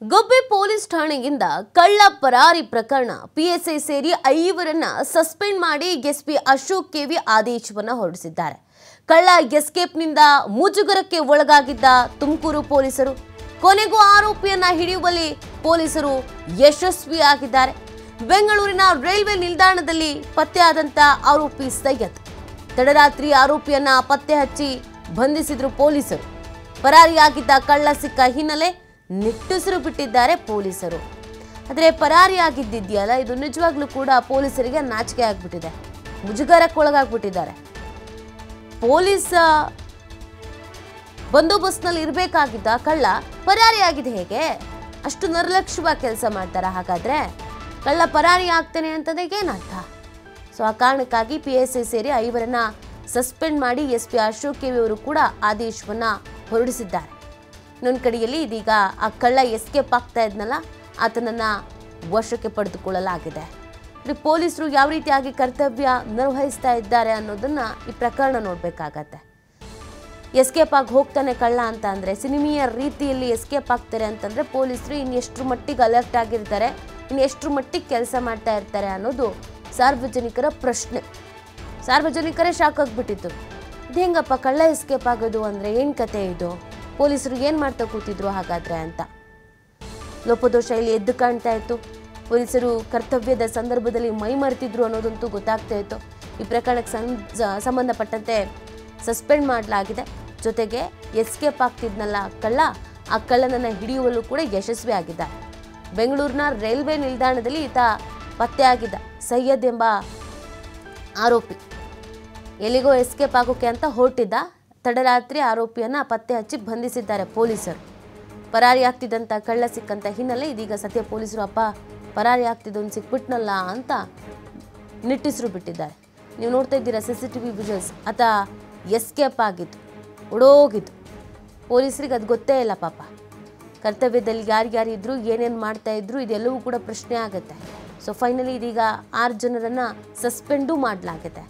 ಗುಬ್ಬಿ police ಠಾಣೆಯಿಂದ ಕಳ್ಳ ಪರಾರಿ ಪ್ರಕರಣ PSI ಸೇರಿ 5ರನ್ನ ಸಸ್ಪೆಂಡ್ ಮಾಡಿ ಎಸ್ಪಿ ಅಶೋಕ್ ಕೆವಿ ಆದೇಶವನ್ನು ಹೊರಡಿಸಿದ್ದಾರೆ. ಕಳ್ಳ ಎಸ್ಕೇಪ್ನಿಂದ ಮುಜುಗರಕ್ಕೆ ಒಳಗಾಗಿದ್ದ ತುಮಕೂರು ಪೊಲೀಸರು ಕೊನೆಗೂ ಆರೋಪಿಯನ್ನ ಹಿಡಿಯುವಲ್ಲಿ ಪೊಲೀಸರು ಯಶಸ್ವಿಯಾಗಿದ್ದಾರೆ. ಬೆಂಗಳೂರಿನ ರೈಲ್ವೆ ನಿಲ್ದಾಣದಲ್ಲಿ ಪತ್ತೆಯಾದಂತ ಆರೋಪಿ ಸೈಯದ್ ತಡರಾತ್ರಿ ಆರೋಪಿಯನ್ನ ಪತ್ತೆ ಹಚ್ಚಿ ಬಂಧಿಸಿದ್ರು ಪೊಲೀಸರು. ಪರಾರಿಯಾಗಿದ್ದ ಕಳ್ಳ ಸಿಕ್ಕ ಹಿನ್ನೆಲೆ ನಿಟ್ಟುಸಿರು ಬಿಟ್ಟಿದ್ದಾರೆ ಪೊಲೀಸರು. ಆದರೆ ಪರಾರಿಯಾಗಿದ್ದಿದೆಯಲ್ಲ, ಇದು ನಿಜವಾಗ್ಲೂ ಕೂಡ ಪೊಲೀಸರಿಗೆ ನಾಚಿಕೆ ಆಗ್ಬಿಟ್ಟಿದೆ, ಮುಜುಗರಕ್ಕೊಳಗಾಗ್ಬಿಟ್ಟಿದ್ದಾರೆ. ಪೊಲೀಸ್ ಬಂದೋಬಸ್ತ್ನಲ್ಲಿ ಇರಬೇಕಾಗಿದ್ದ ಕಳ್ಳ ಪರಾರಿಯಾಗಿದೆ ಹೇಗೆ? ಅಷ್ಟು ನಿರ್ಲಕ್ಷ್ಯವಾಗಿ ಕೆಲಸ ಮಾಡ್ತಾರ? ಹಾಗಾದ್ರೆ ಕಳ್ಳ ಪರಾರಿ ಆಗ್ತಾನೆ ಅಂತಂದ್ರೆ ಏನರ್ಥ? ಸೊ ಆ ಕಾರಣಕ್ಕಾಗಿ PSI ಸೇರಿ 5ರನ್ನ ಸಸ್ಪೆಂಡ್ ಮಾಡಿ ಎಸ್ಪಿ ಅಶೋಕ್ ಕೆವಿ ಅವರು ಕೂಡ ಆದೇಶವನ್ನ ಹೊರಡಿಸಿದ್ದಾರೆ. ಇನ್ನೊಂದು ಕಡೆಯಲ್ಲಿ ಇದೀಗ ಆ ಕಳ್ಳ ಎಸ್ಕೇಪ್ ಆಗ್ತಾ ಇದ್ನಲ್ಲ, ಆತನನ್ನ ವಶಕ್ಕೆ ಪಡೆದುಕೊಳ್ಳಲಾಗಿದೆ. ಪೊಲೀಸರು ಯಾವ ರೀತಿಯಾಗಿ ಕರ್ತವ್ಯ ನಿರ್ವಹಿಸ್ತಾ ಇದ್ದಾರೆ ಅನ್ನೋದನ್ನ ಈ ಪ್ರಕರಣ ನೋಡ್ಬೇಕಾಗತ್ತೆ. ಎಸ್ಕೇಪ್ ಆಗಿ ಹೋಗ್ತಾನೆ ಕಳ್ಳ ಅಂತ ಅಂದ್ರೆ, ಸಿನಿಮೀಯ ರೀತಿಯಲ್ಲಿ ಎಸ್ಕೇಪ್ ಆಗ್ತಾರೆ ಅಂತಂದ್ರೆ ಪೊಲೀಸರು ಇನ್ನೆಷ್ಟರ ಮಟ್ಟಿಗೆ ಅಲರ್ಟ್ ಆಗಿರ್ತಾರೆ, ಇನ್ನೆಷ್ಟರ ಮಟ್ಟಿಗೆ ಕೆಲಸ ಮಾಡ್ತಾ ಇರ್ತಾರೆ ಅನ್ನೋದು ಸಾರ್ವಜನಿಕರ ಪ್ರಶ್ನೆ. ಸಾರ್ವಜನಿಕರೇ ಶಾಕ್ ಆಗ್ಬಿಟ್ಟಿತ್ತು. ಇದು ಹೆಂಗಪ್ಪ ಕಳ್ಳ ಎಸ್ಕೇಪ್ ಆಗೋದು ಅಂದ್ರೆ, ಏನ್ ಕತೆ ಇದು? ಪೊಲೀಸರು ಏನ್ ಮಾಡ್ತಾ ಕೂತಿದ್ರು ಹಾಗಾದ್ರೆ ಅಂತ ಲೋಪದೋಷ ಇಲ್ಲಿ ಎದ್ದು ಕಾಣ್ತಾ ಇತ್ತು. ಪೊಲೀಸರು ಕರ್ತವ್ಯದ ಸಂದರ್ಭದಲ್ಲಿ ಮೈ ಮರೆತಿದ್ರು ಅನ್ನೋದಂತೂ ಗೊತ್ತಾಗ್ತಾ ಇತ್ತು. ಈ ಪ್ರಕರಣಕ್ಕೆ ಸಂಬಂಧಪಟ್ಟಂತೆ ಸಸ್ಪೆಂಡ್ ಮಾಡಲಾಗಿದೆ. ಜೊತೆಗೆ ಎಸ್ಕೇಪ್ ಆಗ್ತಿದ್ನಲ್ಲ ಕಳ್ಳ, ಆ ಕಳ್ಳನನ್ನ ಹಿಡಿಯುವಲ್ಲೂ ಕೂಡ ಯಶಸ್ವಿ ಆಗಿದ್ದ. ಬೆಂಗಳೂರಿನ ರೈಲ್ವೆ ನಿಲ್ದಾಣದಲ್ಲಿ ಈತ ಪತ್ತೆಯಾಗಿದ್ದ ಸೈಯದ್ ಎಂಬ ಆರೋಪಿ. ಎಲ್ಲಿಗೋ ಎಸ್ಕೇಪ್ ಆಗೋಕೆ ಅಂತ ಹೊರಟಿದ್ದ. ತಡರಾತ್ರಿ ಆರೋಪಿಯನ್ನ ಪತ್ತೆ ಹಚ್ಚಿ ಬಂಧಿಸಿದ್ದಾರೆ ಪೊಲೀಸರು. ಪರಾರಿ ಆಗ್ತಿದ್ದಂಥ ಕಳ್ಳ ಸಿಕ್ಕಂತ ಹಿನ್ನೆಲೆ ಇದೀಗ ಸದ್ಯ ಪೊಲೀಸರು ಅಪ್ಪ ಪರಾರಿ ಆಗ್ತಿದ್ದೊಂದು ಸಿಕ್ಬಿಟ್ನಲ್ಲ ಅಂತ ನಿಟ್ಟಿಸಿರು ಬಿಟ್ಟಿದ್ದಾರೆ. ನೀವು ನೋಡ್ತಾ ಇದ್ದೀರಾ CCTV ವಿಜುವಲ್ಸ್. ಆತ ಎಸ್ಕೇಪ್ ಆಗಿದ್ದು, ಓಡೋಗಿದ್ದು. ಪೊಲೀಸರಿಗೆ ಅದು ಗೊತ್ತೇ ಇಲ್ಲ ಪಾಪ. ಕರ್ತವ್ಯದಲ್ಲಿ ಯಾರ್ಯಾರು ಇದ್ರು, ಏನೇನು ಮಾಡ್ತಾ ಇದ್ರು, ಇದೆಲ್ಲವೂ ಕೂಡ ಪ್ರಶ್ನೆ ಆಗುತ್ತೆ. ಸೊ ಫೈನಲಿ ಇದೀಗ 6 ಜನರನ್ನ ಸಸ್ಪೆಂಡು ಮಾಡಲಾಗಿದೆ.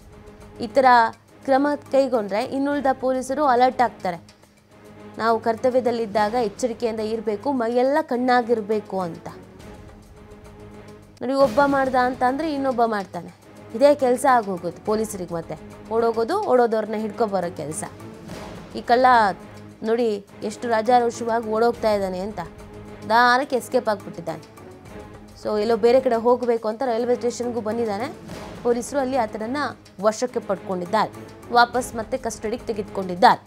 ಈ ಥರ ಕ್ರಮ ಕೈಗೊಂಡ್ರೆ ಇನ್ನುಳಿದ ಪೊಲೀಸರು ಅಲರ್ಟ್ ಆಗ್ತಾರೆ. ನಾವು ಕರ್ತವ್ಯದಲ್ಲಿದ್ದಾಗ ಎಚ್ಚರಿಕೆಯಿಂದ ಇರಬೇಕು, ಮೈಯೆಲ್ಲ ಕಣ್ಣಾಗಿರಬೇಕು ಅಂತ. ನೋಡಿ, ಒಬ್ಬ ಮಾಡ್ದ ಅಂತ ಅಂದರೆ ಇನ್ನೊಬ್ಬ ಮಾಡ್ತಾನೆ. ಇದೇ ಕೆಲಸ ಆಗೋಗೋದು ಪೊಲೀಸರಿಗೆ. ಮತ್ತೆ ಓಡೋದವ್ರನ್ನ ಹಿಡ್ಕೊಬರೋ ಕೆಲಸ. ಈ ಕಳ್ಳ ನೋಡಿ ಎಷ್ಟು ರಾಜಾರೋಷವಾಗಿ ಓಡೋಗ್ತಾ ಇದ್ದಾನೆ ಅಂತ, ದಾರಕ್ಕೆ ಎಸ್ಕೇಪ್ ಆಗಿಬಿಟ್ಟಿದ್ದಾನೆ. ಸೊ ಎಲ್ಲೋ ಬೇರೆ ಕಡೆ ಹೋಗಬೇಕು ಅಂತ ರೈಲ್ವೆ ಸ್ಟೇಷನ್ಗೂ ಬಂದಿದ್ದಾನೆ. ಪೊಲೀಸರು ಅಲ್ಲಿ ಆತನನ್ನ ವಶಕ್ಕೆ ಪಡ್ಕೊಂಡಿದ್ದಾರೆ, ವಾಪಸ್ ಮತ್ತೆ ಕಸ್ಟಡಿಗೆ ತೆಗೆದುಕೊಂಡಿದ್ದಾರೆ.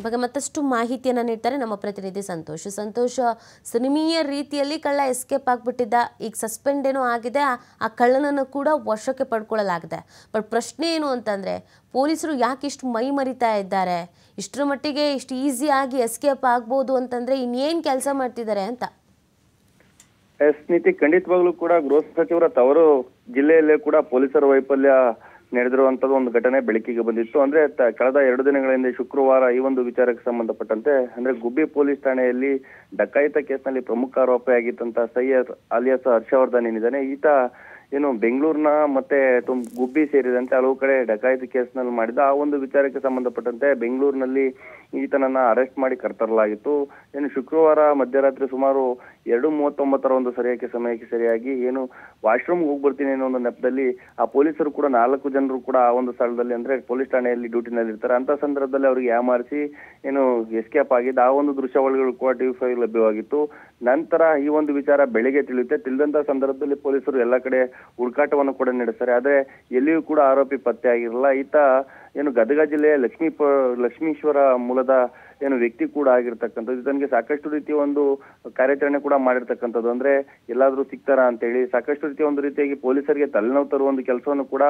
ಬಗ್ಗೆ ಮತ್ತಷ್ಟು ಮಾಹಿತಿಯನ್ನು ನೀಡ್ತಾರೆ ನಮ್ಮ ಪ್ರತಿನಿಧಿ ಸಂತೋಷ್. ಸಿನಿಮೀಯ ರೀತಿಯಲ್ಲಿ ಕಳ್ಳ ಎಸ್ಕೇಪ್ ಆಗಿಬಿಟ್ಟಿದ್ದ. ಈಗ ಸಸ್ಪೆಂಡ್ ಏನೋ ಆಗಿದೆ, ಆ ಕಳ್ಳನನ್ನು ಕೂಡ ವಶಕ್ಕೆ ಪಡ್ಕೊಳ್ಳಲಾಗಿದೆ. ಬಟ್ ಪ್ರಶ್ನೆ ಏನು ಅಂತಂದರೆ, ಪೊಲೀಸರು ಯಾಕೆ ಇಷ್ಟು ಮೈ ಮರಿತಾ ಇದ್ದಾರೆ? ಇಷ್ಟರ ಮಟ್ಟಿಗೆ ಇಷ್ಟು ಈಸಿಯಾಗಿ ಎಸ್ಕೇಪ್ ಆಗ್ಬೋದು ಅಂತಂದರೆ ಇನ್ನೇನು ಕೆಲಸ ಮಾಡ್ತಿದ್ದಾರೆ ಅಂತ? ನೀತಿ, ಖಂಡಿತವಾಗ್ಲೂ ಕೂಡ ಗೃಹ ಸಚಿವರ ತವರು ಜಿಲ್ಲೆಯಲ್ಲೇ ಕೂಡ ಪೊಲೀಸರ ವೈಫಲ್ಯ ನಡೆದಿರುವಂತದ್ದು ಒಂದು ಘಟನೆ ಬೆಳಕಿಗೆ ಬಂದಿತ್ತು. ಅಂದ್ರೆ ಕಳೆದ 2 ದಿನಗಳ ಹಿಂದೆ ಶುಕ್ರವಾರ ಈ ಒಂದು ವಿಚಾರಕ್ಕೆ ಸಂಬಂಧಪಟ್ಟಂತೆ ಅಂದ್ರೆ ಗುಬ್ಬಿ ಪೊಲೀಸ್ ಠಾಣೆಯಲ್ಲಿ ಡಕಾಯಿತ ಕೇಸ್ನಲ್ಲಿ ಪ್ರಮುಖ ಆರೋಪಿಯಾಗಿದ್ದಂತ ಸೈಯದ್ ಅಲಿಯಾಸ್ ಹರ್ಷವರ್ಧನ್ ಏನಿದ್ದಾನೆ, ಈತ ಏನು ಬೆಂಗಳೂರಿನ ಮತ್ತೆ ಗುಬ್ಬಿ ಸೇರಿದಂತೆ ಹಲವು ಕಡೆ ಡಕಾಯಿತಿ ಕೇಸ್ನಲ್ಲಿ ಮಾಡಿದ. ಆ ಒಂದು ವಿಚಾರಕ್ಕೆ ಸಂಬಂಧಪಟ್ಟಂತೆ ಬೆಂಗಳೂರಿನಲ್ಲಿ ಈತನನ್ನ ಅರೆಸ್ಟ್ ಮಾಡಿ ಕರೆತರಲಾಗಿತ್ತು. ಏನು ಶುಕ್ರವಾರ ಮಧ್ಯರಾತ್ರಿ ಸುಮಾರು 2:39 ಒಂದು ಸಮಯಕ್ಕೆ ಸರಿಯಾಗಿ ಏನು ವಾಶ್ರೂಮ್ ಹೋಗ್ಬರ್ತೀನಿ ಅನ್ನೋ ಒಂದು ನೆಪದಲ್ಲಿ ಆ ಪೊಲೀಸರು ಕೂಡ 4 ಜನರು ಕೂಡ ಆ ಒಂದು ಸ್ಥಳದಲ್ಲಿ ಅಂದ್ರೆ ಪೊಲೀಸ್ ಠಾಣೆಯಲ್ಲಿ ಡ್ಯೂಟಿನಲ್ಲಿ ಇರ್ತಾರೆ. ಅಂತ ಸಂದರ್ಭದಲ್ಲಿ ಅವರಿಗೆ ಯಾಮಾರಿಸಿ ಏನು ಎಸ್ಕೇಪ್ ಆಗಿದ್ದ ಆ ಒಂದು ದೃಶ್ಯಾವಳಿಗಳು ಕೂಡ TV5 ಲಭ್ಯವಾಗಿತ್ತು. ನಂತರ ಈ ಒಂದು ವಿಚಾರ ಬೆಳಿಗ್ಗೆ ತಿಳಿದಂತ ಸಂದರ್ಭದಲ್ಲಿ ಪೊಲೀಸರು ಎಲ್ಲ ಕಡೆ ಹುಡುಕಾಟವನ್ನು ಕೂಡ ನಡೆಸ್ತಾರೆ. ಆದ್ರೆ ಎಲ್ಲಿಯೂ ಕೂಡ ಆರೋಪಿ ಪತ್ತೆ ಆಗಿರಲ್ಲ. ಈತ ಏನು ಗದಗ ಜಿಲ್ಲೆಯ ಲಕ್ಷ್ಮೀಶ್ವರ ಮೂಲದ ಏನು ವ್ಯಕ್ತಿ ಕೂಡ ಆಗಿರ್ತಕ್ಕಂಥದ್ದು. ಇದನ್ಗೆ ಸಾಕಷ್ಟು ರೀತಿಯ ಒಂದು ಕಾರ್ಯಾಚರಣೆ ಕೂಡ ಮಾಡಿರ್ತಕ್ಕಂಥದ್ದು. ಅಂದ್ರೆ ಎಲ್ಲಾದ್ರೂ ಸಿಗ್ತಾರ ಅಂತ ಹೇಳಿ ಸಾಕಷ್ಟು ರೀತಿಯ ಒಂದು ರೀತಿಯಾಗಿ ಪೊಲೀಸರಿಗೆ ತಲೆನೋವು ತರುವ ಒಂದು ಕೆಲಸವನ್ನು ಕೂಡ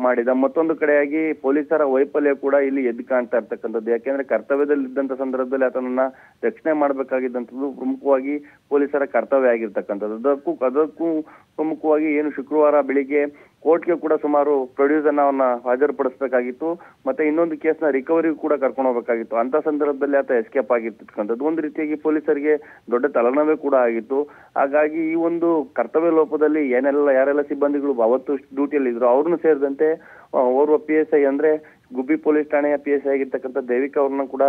ಮಾಡಿದ. ಮತ್ತೊಂದು ಕಡೆಯಾಗಿ ಪೊಲೀಸರ ವೈಫಲ್ಯ ಕೂಡ ಇಲ್ಲಿ ಎದ್ದು ಕಾಣ್ತಾ ಇರ್ತಕ್ಕಂಥದ್ದು. ಯಾಕೆಂದ್ರೆ ಕರ್ತವ್ಯದಲ್ಲಿ ಇದ್ದಂತ ಸಂದರ್ಭದಲ್ಲಿ ಆತನನ್ನ ರಕ್ಷಣೆ ಮಾಡಬೇಕಾಗಿದ್ದಂಥದ್ದು ಪ್ರಮುಖವಾಗಿ ಪೊಲೀಸರ ಕರ್ತವ್ಯ ಆಗಿರ್ತಕ್ಕಂಥದ್ದು. ಅದಕ್ಕೂ ಪ್ರಮುಖವಾಗಿ ಏನು ಶುಕ್ರವಾರ ಬೆಳಿಗ್ಗೆ ಕೋರ್ಟ್ಗೆ ಕೂಡ ಸುಮಾರು ಪ್ರೊಡ್ಯೂಸರ್ನ ಅವನ್ನ ಹಾಜರುಪಡಿಸಬೇಕಾಗಿತ್ತು. ಮತ್ತೆ ಇನ್ನೊಂದು ಕೇಸ್ನ ರಿಕವರಿಗೂ ಕೂಡ ಕರ್ಕೊಂಡು ಹೋಗಬೇಕಾಗಿತ್ತು. ಅಂತ ಸಂದರ್ಭದಲ್ಲಿ ಆತ ಎಸ್ಕೇಪ್ ಆಗಿರ್ತಕ್ಕಂಥದ್ದು ಒಂದು ರೀತಿಯಾಗಿ ಪೊಲೀಸರಿಗೆ ದೊಡ್ಡ ತಲೆನೋವೇ ಕೂಡ ಆಗಿತ್ತು. ಹಾಗಾಗಿ ಈ ಒಂದು ಕರ್ತವ್ಯ ಲೋಪದಲ್ಲಿ ಯಾರೆಲ್ಲ ಸಿಬ್ಬಂದಿಗಳು ಅವತ್ತು ಡ್ಯೂಟಿಯಲ್ಲಿ ಇದ್ರು ಅವ್ರನ್ನು ಸೇರಿದಂತೆ ಓರ್ವ PSI ಅಂದ್ರೆ ಗುಬ್ಬಿ ಪೊಲೀಸ್ ಠಾಣೆಯ PSI ಆಗಿರ್ತಕ್ಕಂಥ ದೇವಿಕಾ ಅವ್ರನ್ನ ಕೂಡ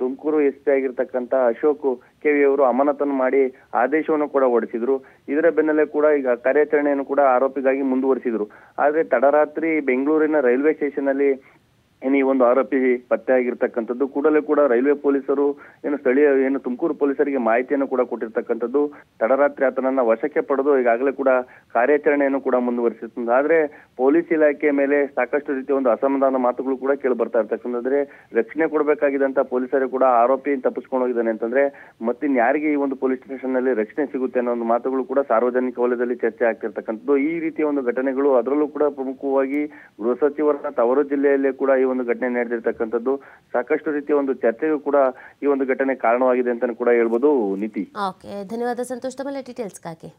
ತುಮಕೂರು SP ಆಗಿರ್ತಕ್ಕಂಥ ಅಶೋಕ್ KV ಅವರು ಅಮಾನತನ್ನು ಮಾಡಿ ಆದೇಶವನ್ನು ಕೂಡ ಹೊರಡಿಸಿದ್ರು. ಇದರ ಬೆನ್ನಲ್ಲೇ ಕೂಡ ಈಗ ಕಾರ್ಯಾಚರಣೆಯನ್ನು ಕೂಡ ಆರೋಪಿಗಾಗಿ ಮುಂದುವರಿಸಿದ್ರು. ಆದ್ರೆ ತಡರಾತ್ರಿ ಬೆಂಗಳೂರಿನ ರೈಲ್ವೆ ಸ್ಟೇಷನ್ ಅಲ್ಲಿ ಈ ಒಂದು ಆರೋಪಿ ಪತ್ತೆ ಆಗಿರ್ತಕ್ಕಂಥದ್ದು ಕೂಡಲೇ ಕೂಡ ರೈಲ್ವೆ ಪೊಲೀಸರು ಸ್ಥಳೀಯ ತುಮಕೂರು ಪೊಲೀಸರಿಗೆ ಮಾಹಿತಿಯನ್ನು ಕೂಡ ಕೊಟ್ಟಿರ್ತಕ್ಕಂಥದ್ದು. ತಡರಾತ್ರಿ ಆತನನ್ನ ವಶಕ್ಕೆ ಪಡೆದು ಈಗಾಗಲೇ ಕೂಡ ಕಾರ್ಯಾಚರಣೆಯನ್ನು ಕೂಡ ಮುಂದುವರಿಸಿರ್ತದೆ. ಆದ್ರೆ ಪೊಲೀಸ್ ಇಲಾಖೆ ಮೇಲೆ ಸಾಕಷ್ಟು ರೀತಿಯ ಒಂದು ಅಸಮಾಧಾನ ಮಾತುಗಳು ಕೂಡ ಕೇಳಿ ಬರ್ತಾ ಇರ್ತಕ್ಕಂಥದ್ರೆ ರಕ್ಷಣೆ ಕೊಡಬೇಕಾಗಿದ್ದಂತ ಪೊಲೀಸರು ಕೂಡ ಆರೋಪಿ ತಪ್ಪಿಸ್ಕೊಂಡು ಹೋಗಿದ್ದಾನೆ ಅಂತಂದ್ರೆ ಮತ್ತಿನ್ಯಾರಿಗೆ ಈ ಒಂದು ಪೊಲೀಸ್ ಸ್ಟೇಷನ್ ನಲ್ಲಿ ರಕ್ಷಣೆ ಸಿಗುತ್ತೆ ಅನ್ನೋ ಒಂದು ಮಾತುಗಳು ಕೂಡ ಸಾರ್ವಜನಿಕ ವಲಯದಲ್ಲಿ ಚರ್ಚೆ ಆಗ್ತಿರ್ತಕ್ಕಂಥದ್ದು. ಈ ರೀತಿಯ ಒಂದು ಘಟನೆಗಳು ಅದರಲ್ಲೂ ಕೂಡ ಪ್ರಮುಖವಾಗಿ ಗೃಹ ಸಚಿವರ ತವರು ಜಿಲ್ಲೆಯಲ್ಲೇ ಕೂಡ ಈ ಒಂದು ಘಟನೆ ನಡೆದಿರ್ತಕ್ಕಂಥದ್ದು ಸಾಕಷ್ಟು ರೀತಿಯ ಒಂದು ಚರ್ಚೆಗೂ ಕೂಡ ಈ ಒಂದು ಘಟನೆ ಕಾರಣವಾಗಿದೆ ಅಂತ ಕೂಡ ಹೇಳ್ಬೋದು. ನೀತಿ. ಓಕೆ, ಧನ್ಯವಾದ ಸಂತೋಷ್ ತಮ್ಮ ಡೀಟೇಲ್ಸ್ಗಾಗಿ.